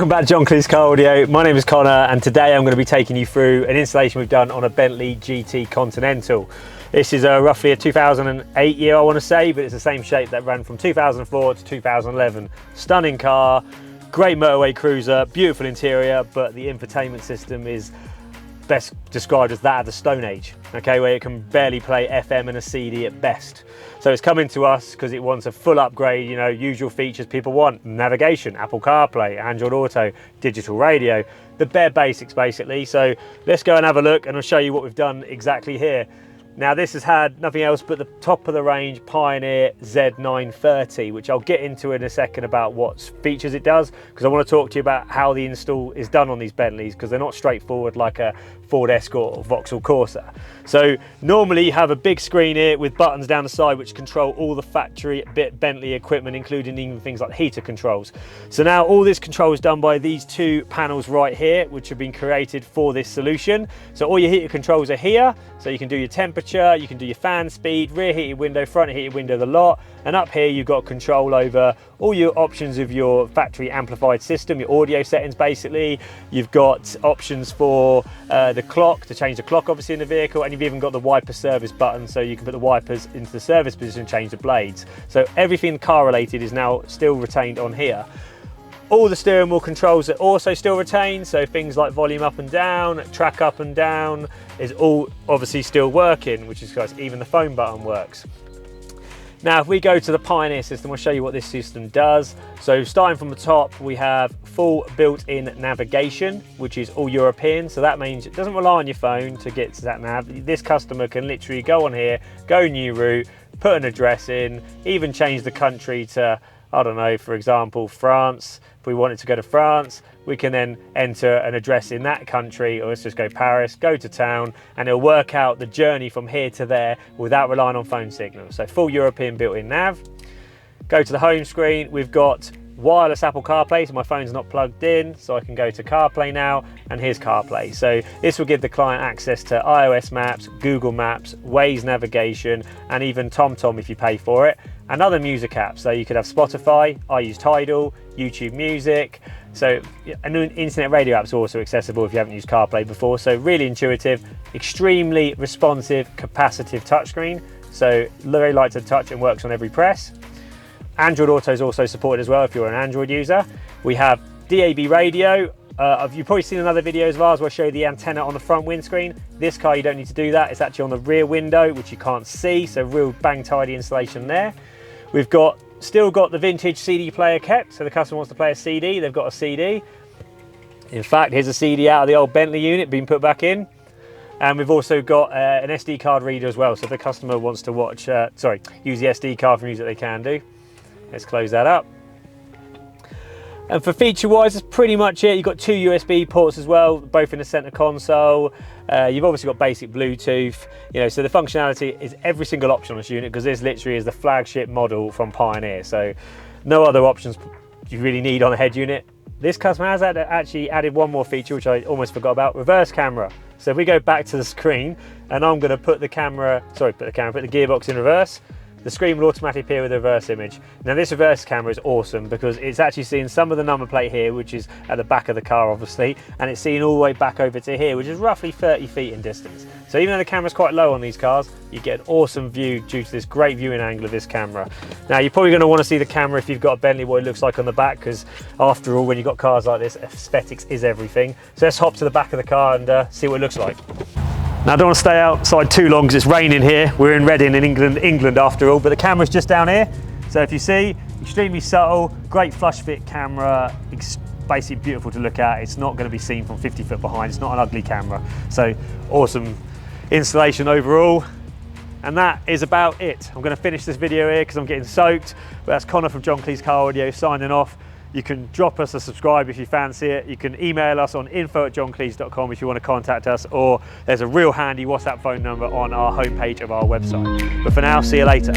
Welcome back to John Cleese Car Audio. My name is Connor and today I'm going to be taking you through an installation we've done on a Bentley Continental. This is roughly a 2008 year, I want to say, but it's the same shape that ran from 2004 to 2011. Stunning car, great motorway cruiser, beautiful interior, but the infotainment system is best described as that of the Stone Age, okay, where it can barely play FM and a CD at best. So it's coming to us because it wants a full upgrade, you know, usual features people want: navigation, Apple CarPlay, Android Auto, digital radio, the bare basics basically. So let's go and have a look and I'll show you what we've done exactly here. Now this has had nothing else but the top of the range Pioneer Z930, which I'll get into in a second about what features it does, because I want to talk to you about how the install is done on these Bentleys, because they're not straightforward like a Ford Escort or Vauxhall Corsa. So normally you have a big screen here with buttons down the side which control all the factory Bentley equipment, including even things like heater controls. So now all this control is done by these two panels right here, which have been created for this solution. So all your heater controls are here, so you can do your temperature, you can do your fan speed, rear heated window, front heated window, the lot. And up here you've got control over all your options of your factory amplified system, your audio settings basically. You've got options for the clock, to change the clock obviously in the vehicle, and you've even got the wiper service button, so you can put the wipers into the service position and change the blades. So everything car related is now still retained on here. All the steering wheel controls are also still retained, so things like volume up and down, track up and down is all obviously still working, which is because even the phone button works. Now if we go to the Pioneer system, I'll show you what this system does. So starting from the top, we have full built-in navigation, which is all European. So that means it doesn't rely on your phone to get to that nav. This customer can literally go on here, go new route, put an address in, even change the country to, I don't know, for example, France. If we wanted to go to France, we can then enter an address in that country, or let's just go Paris, go to town, and it'll work out the journey from here to there without relying on phone signals. So full European built-in nav. Go to the home screen, we've got wireless Apple CarPlay, so my phone's not plugged in, so I can go to CarPlay now, and here's CarPlay. So this will give the client access to iOS Maps, Google Maps, Waze navigation, and even TomTom if you pay for it, and other music apps. So you could have Spotify, I use Tidal, YouTube Music, so an internet radio app's also accessible if you haven't used CarPlay before. So really intuitive, extremely responsive, capacitive touchscreen, so very light to touch and works on every press. Android Auto is also supported as well if you're an Android user. We have DAB radio. You've probably seen another videos of ours where I show you the antenna on the front windscreen. This car you don't need to do that, it's actually on the rear window, which you can't see, so real bang tidy installation there. We've still got the vintage CD player kept, so the customer wants to play a CD, they've got a CD. In fact, here's a CD out of the old Bentley unit being put back in. And we've also got an SD card reader as well, so if the customer wants to use the SD card for music, they can do. Let's close that up. And for feature wise, that's pretty much it. You've got two USB ports as well, both in the center console. You've obviously got basic Bluetooth, you know, so the functionality is every single option on this unit, because this literally is the flagship model from Pioneer. So no other options you really need on a head unit. This customer has actually added one more feature, which I almost forgot about: reverse camera. So if we go back to the screen and I'm going to put the gearbox in reverse, the screen will automatically appear with a reverse image. Now this reverse camera is awesome because it's actually seeing some of the number plate here, which is at the back of the car obviously, and it's seeing all the way back over to here, which is roughly 30 feet in distance. So even though the camera's quite low on these cars, you get an awesome view due to this great viewing angle of this camera. Now you're probably going to want to see the camera if you've got a Bentley, what it looks like on the back, because after all, when you've got cars like this, aesthetics is everything. So let's hop to the back of the car and see what it looks like. Now I don't want to stay outside too long because it's raining here. We're in Reading in England after all, but the camera's just down here. So if you see, extremely subtle, great flush fit camera, basically beautiful to look at. It's not going to be seen from 50 foot behind. It's not an ugly camera. So awesome installation overall. And that is about it. I'm going to finish this video here because I'm getting soaked. But that's Connor from John Cleese Car Audio signing off. You can drop us a subscribe if you fancy it. You can email us on info@johncleese.com if you want to contact us, or there's a real handy WhatsApp phone number on our homepage of our website. But for now, see you later.